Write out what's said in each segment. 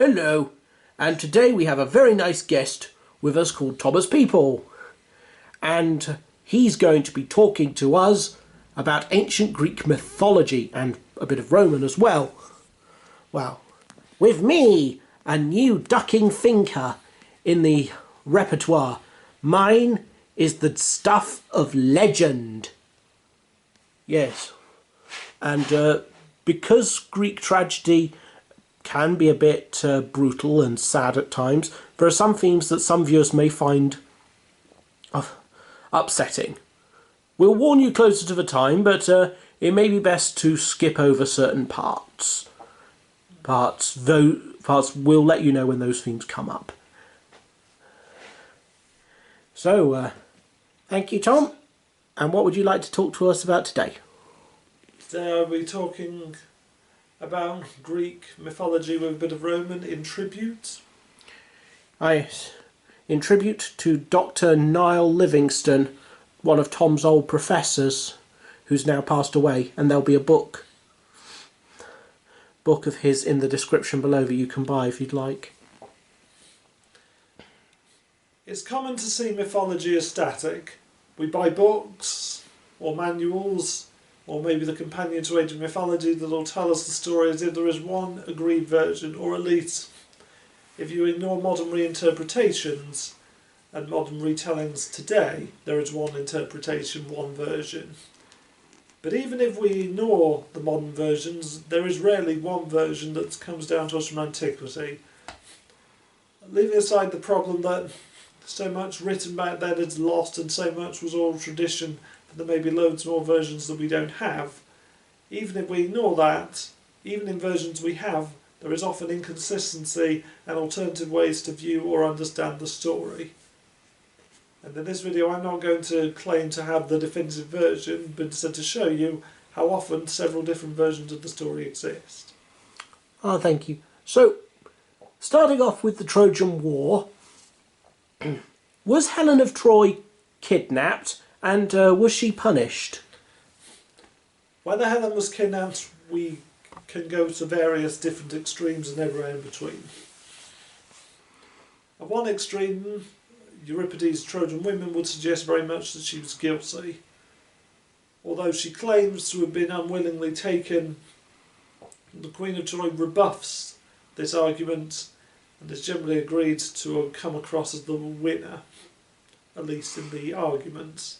Hello, and today we have a very nice guest with us called Thomas People, and he's going to be talking to us about ancient Greek mythology and a bit of Roman as well. Well, with me, a new ducking thinker in the repertoire. Mine is the stuff of legend. Yes, and because Greek tragedy can be a bit brutal and sad at times, there are some themes that some viewers may find upsetting. We'll warn you closer to the time, but it may be best to skip over certain parts. Parts we'll let you know when those themes come up. So, thank you, Tom. And what would you like to talk to us about today? Today I'll be talking about Greek mythology with a bit of Roman in tribute. Yes, in tribute to Dr. Niall Livingstone, one of Tom's old professors, who's now passed away, and there'll be a book of his in the description below that you can buy if you'd like. It's common to see mythology as static. We buy books or manuals, or maybe the companion to ancient mythology that will tell us the story as if there is one agreed version, or at least, if you ignore modern reinterpretations and modern retellings today, there is one interpretation, one version. But even if we ignore the modern versions, there is rarely one version that comes down to us from antiquity. Leaving aside the problem that so much written back then is lost and so much was all tradition, there may be loads more versions that we don't have. Even if we ignore that, even in versions we have, there is often inconsistency and alternative ways to view or understand the story. And in this video I'm not going to claim to have the definitive version, but instead to show you how often several different versions of the story exist. Oh, thank you. So, starting off with the Trojan War, was Helen of Troy kidnapped? And was she punished? Whether Helen was kidnapped, we can go to various different extremes and everywhere in between. At one extreme, Euripides' Trojan women would suggest very much that she was guilty. Although she claims to have been unwillingly taken, the Queen of Troy rebuffs this argument and is generally agreed to have come across as the winner, at least in the arguments.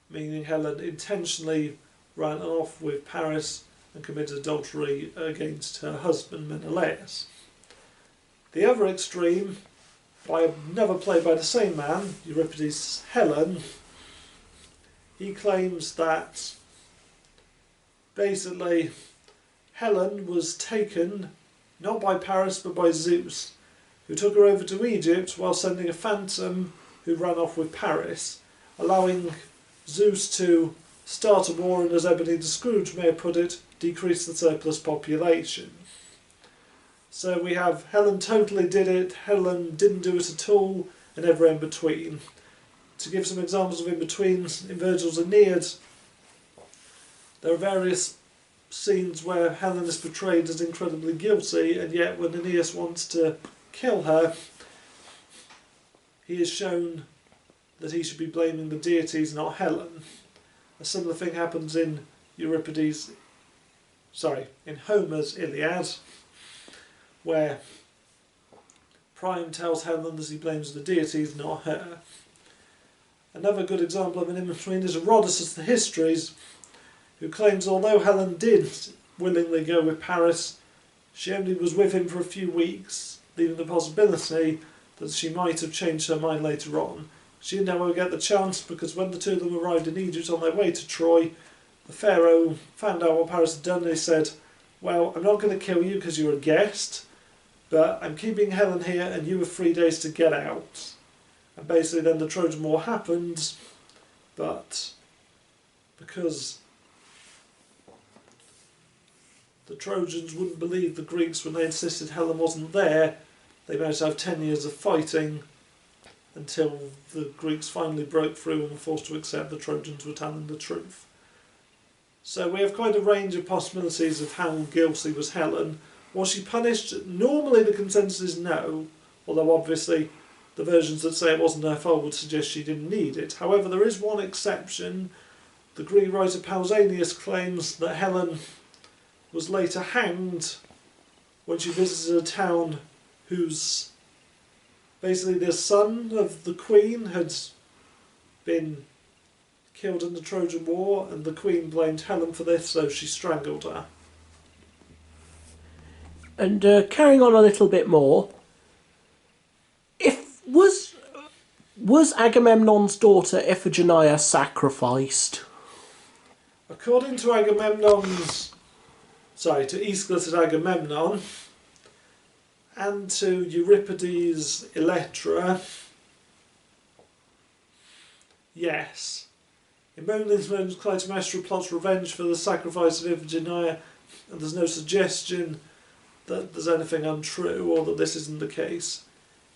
Meaning Helen intentionally ran off with Paris and committed adultery against her husband Menelaus. The other extreme, by another play by the same man, Euripides' Helen, he claims that basically Helen was taken not by Paris but by Zeus, who took her over to Egypt while sending a phantom who ran off with Paris, allowing Zeus to start a war and, as Ebenezer Scrooge may have put it, decrease the surplus population. So we have Helen totally did it, Helen didn't do it at all, and everywhere in between. To give some examples of in between, in Virgil's Aeneid, there are various scenes where Helen is portrayed as incredibly guilty, and yet when Aeneas wants to kill her, he is shown that he should be blaming the deities, not Helen. A similar thing happens in Homer's Iliad, where Priam tells Helen that he blames the deities, not her. Another good example of an in-between is Herodotus' The Histories, who claims although Helen did willingly go with Paris, she only was with him for a few weeks, leaving the possibility that she might have changed her mind later on. She didn't ever get the chance because when the two of them arrived in Egypt on their way to Troy, the Pharaoh found out what Paris had done and he said, well, I'm not going to kill you because you're a guest, but I'm keeping Helen here and you have 3 days to get out. And basically then the Trojan War happened, but because the Trojans wouldn't believe the Greeks when they insisted Helen wasn't there, they managed to have 10 years of fighting until the Greeks finally broke through and were forced to accept the Trojans were telling the truth. So we have quite a range of possibilities of how guilty was Helen, Was she punished? Normally the consensus is no, although obviously the versions that say it wasn't her fault would suggest she didn't need it. However, there is one exception. The Greek writer Pausanias claims that Helen was later hanged when she visited a town whose, basically the son of the queen had been killed in the Trojan War, and the queen blamed Helen for this, so she strangled her. And carrying on a little bit more, was Agamemnon's daughter Iphigenia sacrificed? According to Aeschylus and Agamemnon, and to Euripides' Electra, yes. In Merlin's moments, Clytemnestra plots revenge for the sacrifice of Iphigenia, and there's no suggestion that there's anything untrue or that this isn't the case.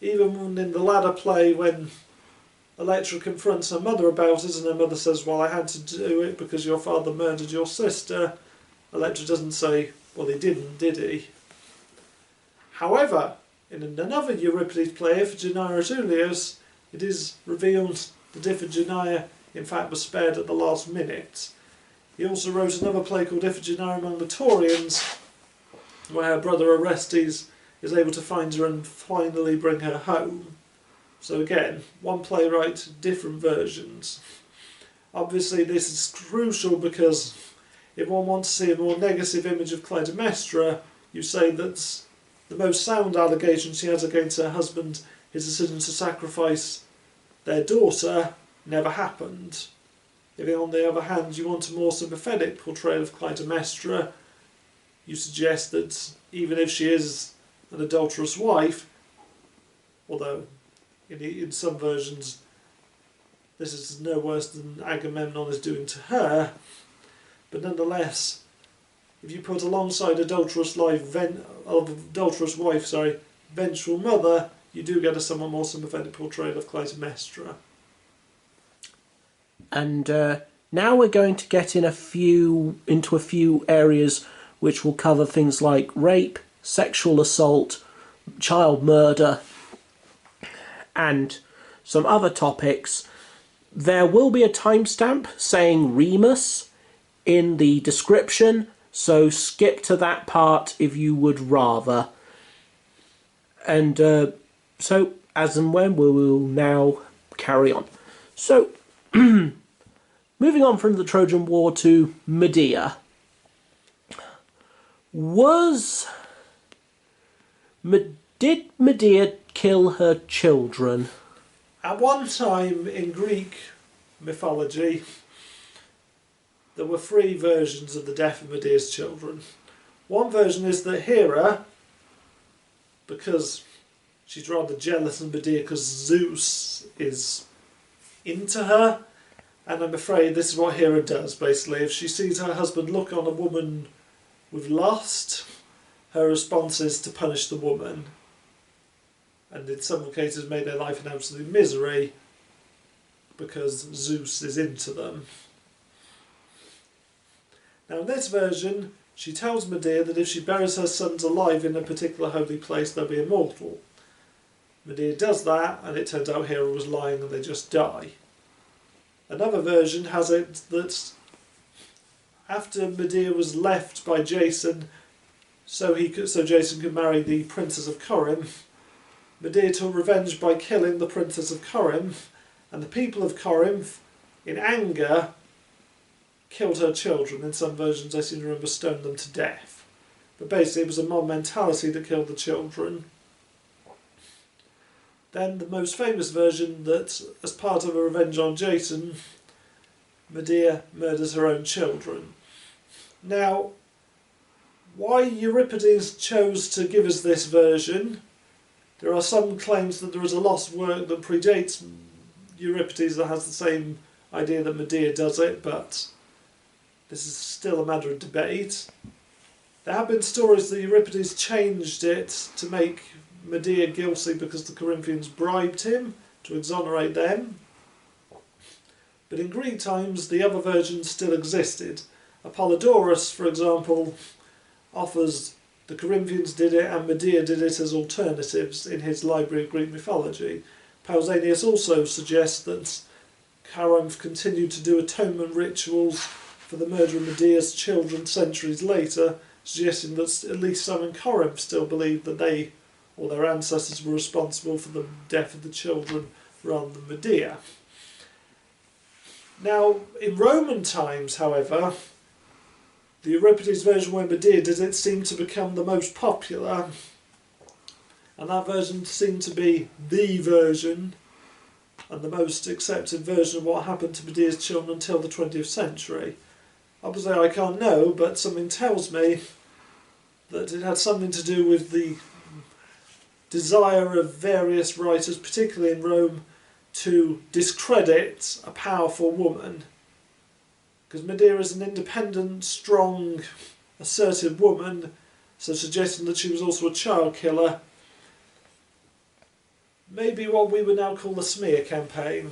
Even in the latter play, when Electra confronts her mother about it and her mother says, well, I had to do it because your father murdered your sister, Electra doesn't say, well, he didn't, did he? However, in another Euripides play, Iphigenia at Ilios, it is revealed that Iphigenia in fact was spared at the last minute. He also wrote another play called Iphigenia among the Taurians, where her brother Orestes is able to find her and finally bring her home. So again, one playwright, different versions. Obviously this is crucial because if one wants to see a more negative image of Clytemnestra, you say that the most sound allegation she has against her husband, his decision to sacrifice their daughter, never happened. If on the other hand you want a more sympathetic portrayal of Clytemnestra, you suggest that even if she is an adulterous wife, although in some versions this is no worse than Agamemnon is doing to her, but nonetheless, if you put alongside adulterous wife, vengeful mother, you do get a somewhat more sympathetic portrayal of Clytemnestra. And now we're going to get into a few areas which will cover things like rape, sexual assault, child murder, and some other topics. There will be a timestamp saying Remus in the description, so skip to that part if you would rather. And so, as and when, we will now carry on. So, moving on from the Trojan War to Medea. Did Medea kill her children? At one time in Greek mythology, there were three versions of the death of Medea's children. One version is that Hera, because she's rather jealous of Medea because Zeus is into her, and I'm afraid this is what Hera does basically. If she sees her husband look on a woman with lust, her response is to punish the woman, and in some cases make their life an absolute misery because Zeus is into them. Now in this version, she tells Medea that if she buries her sons alive in a particular holy place, they'll be immortal. Medea does that, and it turns out Hera was lying and they just die. Another version has it that after Medea was left by Jason, so Jason could marry the Princess of Corinth, Medea took revenge by killing the Princess of Corinth, and the people of Corinth, in anger, killed her children. In some versions I seem to remember stoned them to death. But basically it was a mob mentality that killed the children. Then the most famous version, that as part of a revenge on Jason, Medea murders her own children. Now, why Euripides chose to give us this version, there are some claims that there is a lost work that predates Euripides that has the same idea that Medea does it, but this is still a matter of debate. There have been stories that Euripides changed it to make Medea guilty because the Corinthians bribed him to exonerate them. But in Greek times, the other version still existed. Apollodorus, for example, offers the Corinthians did it and Medea did it as alternatives in his Library of Greek Mythology. Pausanias also suggests that Corinth continued to do atonement rituals for the murder of Medea's children centuries later, suggesting that at least some in Corinth still believed that they or their ancestors were responsible for the death of the children rather than Medea. Now, in Roman times, however, the Euripides version where Medea did it seemed to become the most popular, and that version seemed to be the version and the most accepted version of what happened to Medea's children until the 20th century. Obviously I can't know, but something tells me that it had something to do with the desire of various writers, particularly in Rome, to discredit a powerful woman. Because Medea is an independent, strong, assertive woman, so suggesting that she was also a child killer. Maybe what we would now call the smear campaign.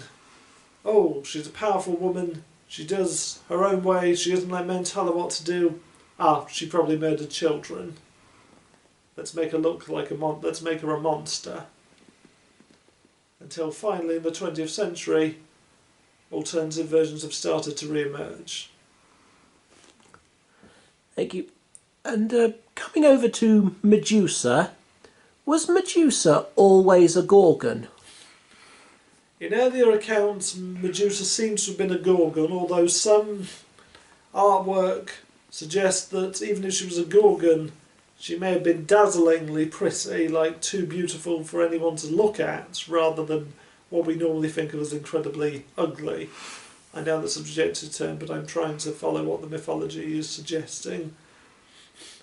Oh, she's a powerful woman, she does her own way, she doesn't let men tell her what to do. Ah, she probably murdered children. Let's make her look like let's make her a monster. Until finally in the 20th century, alternative versions have started to re-emerge. Thank you. And coming over to Medusa, was Medusa always a Gorgon? In earlier accounts, Medusa seems to have been a Gorgon, although some artwork suggests that even if she was a Gorgon, she may have been dazzlingly pretty, like too beautiful for anyone to look at, rather than what we normally think of as incredibly ugly. I know that's a subjective term, but I'm trying to follow what the mythology is suggesting.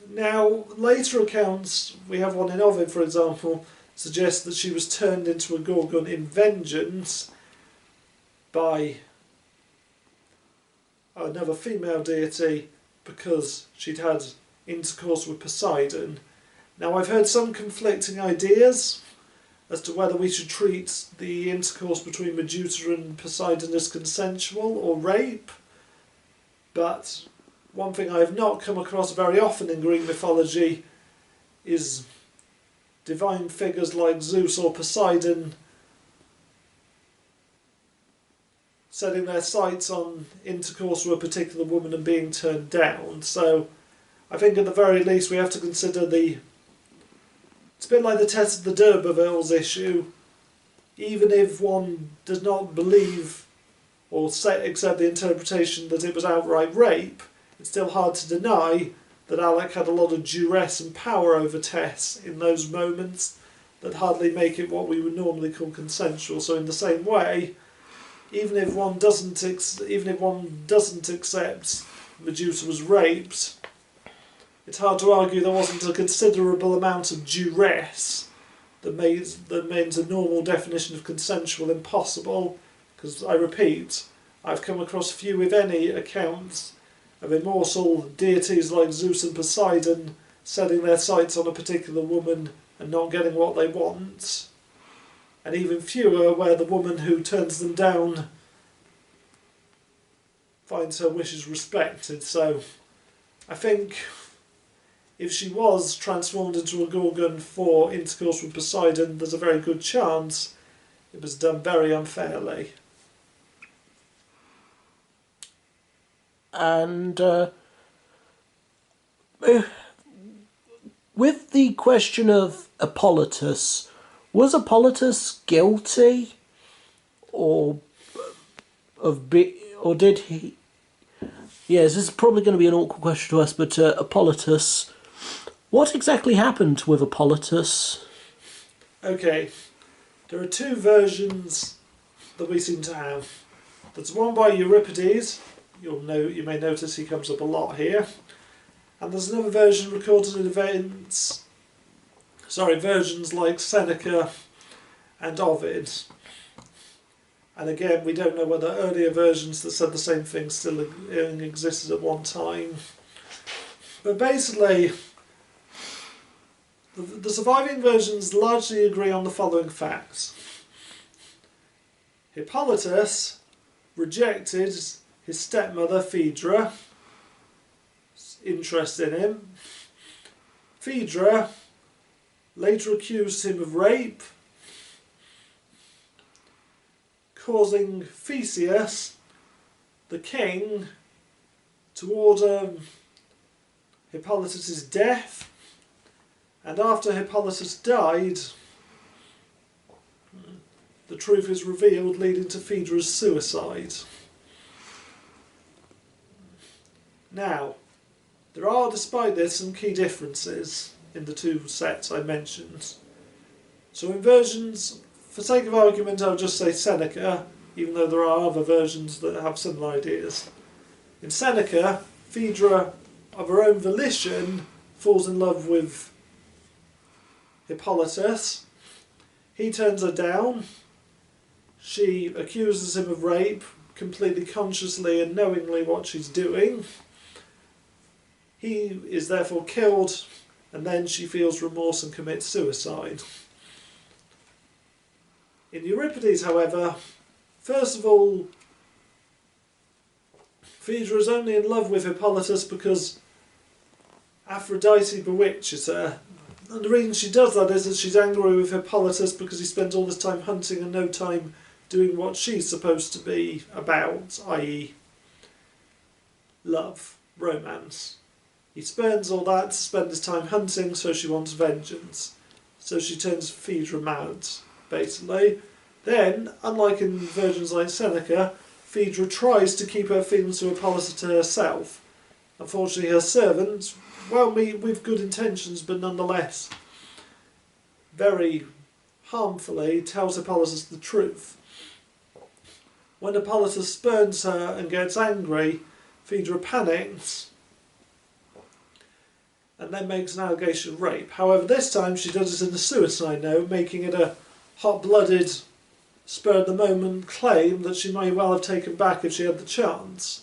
Now, later accounts, we have one in Ovid, for example, suggests that she was turned into a Gorgon in vengeance by another female deity because she'd had intercourse with Poseidon. Now, I've heard some conflicting ideas as to whether we should treat the intercourse between Medusa and Poseidon as consensual or rape, but one thing I have not come across very often in Greek mythology is divine figures like Zeus or Poseidon setting their sights on intercourse with a particular woman and being turned down. So I think at the very least we have to consider it's a bit like the test of the d'Urbervilles issue. Even if one does not believe or accept the interpretation that it was outright rape, it's still hard to deny that Alec had a lot of duress and power over Tess in those moments that hardly make it what we would normally call consensual. So in the same way, even if one doesn't accept Medusa was raped, it's hard to argue there wasn't a considerable amount of duress that made a normal definition of consensual impossible, because, I repeat, I've come across few, if any, accounts of immortal deities like Zeus and Poseidon setting their sights on a particular woman and not getting what they want, and even fewer where the woman who turns them down finds her wishes respected. So I think if she was transformed into a Gorgon for intercourse with Poseidon, there's a very good chance it was done very unfairly. And with the question of Hippolytus, was Hippolytus guilty, or did he? Yes, this is probably going to be an awkward question to us, but Hippolytus, what exactly happened with Hippolytus? Okay, there are two versions that we seem to have. There's one by Euripides. You may notice he comes up a lot here, and there's another version recorded in versions like Seneca and Ovid. And again, we don't know whether earlier versions that said the same thing still existed at one time. But basically, the surviving versions largely agree on the following facts. Hippolytus rejected his stepmother Phaedra, interest in him. Phaedra later accused him of rape, causing Theseus, the king, to order Hippolytus' death, and after Hippolytus died, the truth is revealed, leading to Phaedra's suicide. Now, there are, despite this, some key differences in the two sets I mentioned. So in versions, for sake of argument, I'll just say Seneca, even though there are other versions that have similar ideas. In Seneca, Phaedra, of her own volition, falls in love with Hippolytus. He turns her down. She accuses him of rape, completely consciously and knowingly what she's doing. He is therefore killed, and then she feels remorse and commits suicide. In Euripides, however, first of all, Phaedra is only in love with Hippolytus because Aphrodite bewitches her. And the reason she does that is that she's angry with Hippolytus because he spends all this time hunting and no time doing what she's supposed to be about, i.e. love, romance. He spends all that to spend his time hunting, so she wants vengeance. So she turns Phaedra mad, basically. Then, unlike in versions like Seneca, Phaedra tries to keep her feelings to Hippolytus to herself. Unfortunately, her servant, well, with good intentions, but nonetheless very harmfully, tells Hippolytus the truth. When Hippolytus spurns her and gets angry, Phaedra panics and then makes an allegation of rape. However, this time she does it in a suicide note, making it a hot-blooded, spur-of-the-moment claim that she may well have taken back if she had the chance.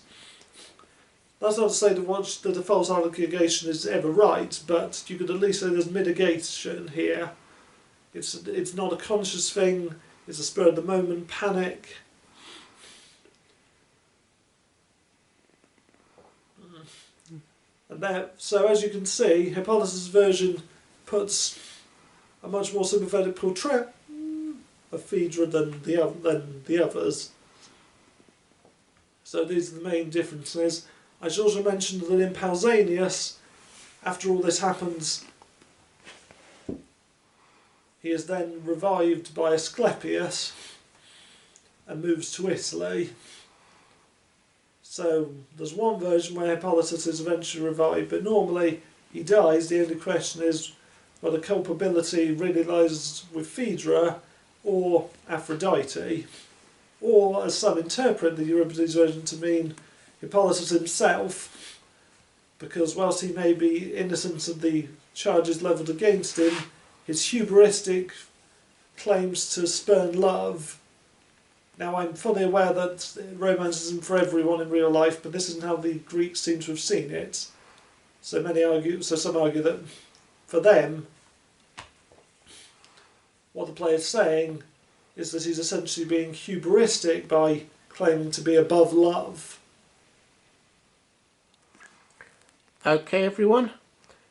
That's not to say that a false allegation is ever right, but you could at least say there's mitigation here. It's not a conscious thing, it's a spur-of-the-moment panic. And so as you can see, Hippolytus' version puts a much more sympathetic portrait of Phaedra than the others. So these are the main differences. I should also mention that in Pausanias, after all this happens, he is then revived by Asclepius and moves to Italy. So there's one version where Hippolytus is eventually revived, but normally he dies. The only question is whether culpability really lies with Phaedra or Aphrodite, or as some interpret the Euripides version to mean Hippolytus himself, because whilst he may be innocent of the charges levelled against him, his hubristic claims to spurn love. Now, I'm fully aware that romance isn't for everyone in real life, but this isn't how the Greeks seem to have seen it. So some argue that for them, what the play is saying is that he's essentially being hubristic by claiming to be above love. Okay, everyone.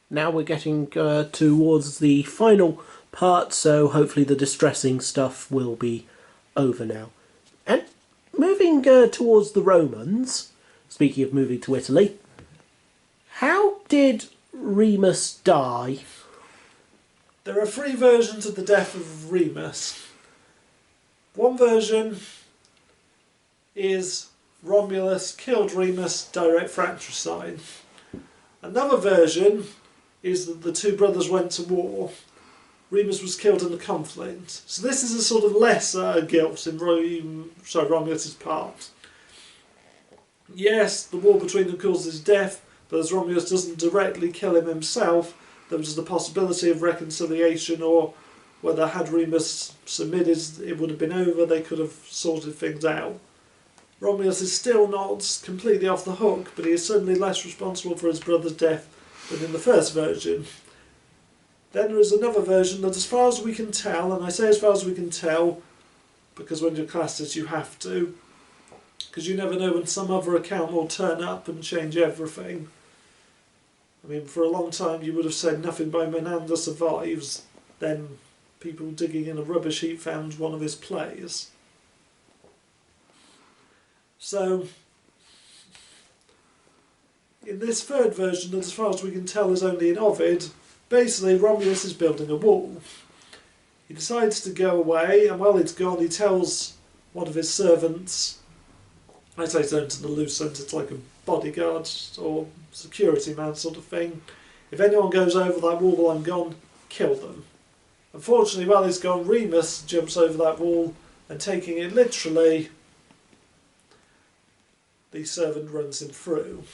Now we're getting towards the final part, so hopefully the distressing stuff will be over now. And moving towards the Romans, speaking of moving to Italy, how did Remus die? There are three versions of the death of Remus. One version is Romulus killed Remus, direct fratricide. Another version is that the two brothers went to war. Remus was killed in the conflict. So this is a sort of lesser guilt in Romulus's part. Yes, the war between them caused his death, but as Romulus doesn't directly kill him himself, there was the possibility of reconciliation, or whether had Remus submitted it would have been over, they could have sorted things out. Romulus is still not completely off the hook, but he is certainly less responsible for his brother's death than in the first version. Then there is another version that, as far as we can tell, and I say as far as we can tell, because when you're classicist you have to, because you never know when some other account will turn up and change everything. I mean, for a long time you would have said nothing by Menander survives, then people digging in a rubbish heap found one of his plays. So, in this third version, that as far as we can tell is only in Ovid, basically Romulus is building a wall. He decides to go away, and while he's gone he tells one of his servants, I say servant in the loose sense, it's like a bodyguard or security man sort of thing, if anyone goes over that wall while I'm gone, kill them. Unfortunately, while he's gone, Remus jumps over that wall, and taking it literally, the servant runs him through.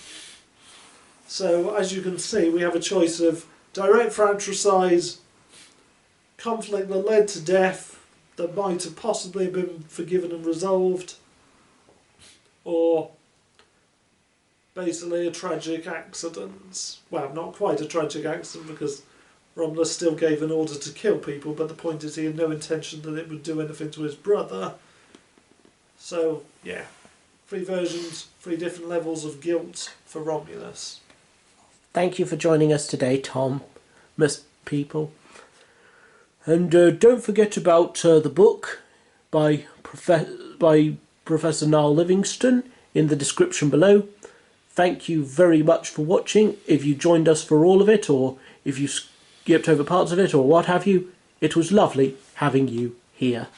So, as you can see, we have a choice of direct fratricide, conflict that led to death, that might have possibly been forgiven and resolved, or basically a tragic accident. Well, not quite a tragic accident, because Romulus still gave an order to kill people, but the point is he had no intention that it would do anything to his brother. So, yeah. 3 versions, 3 different levels of guilt for Romulus. Thank you for joining us today, Tom, Miss People. And don't forget about the book by Professor Niall Livingstone in the description below. Thank you very much for watching. If you joined us for all of it, or if you skipped over parts of it, or what have you, it was lovely having you here.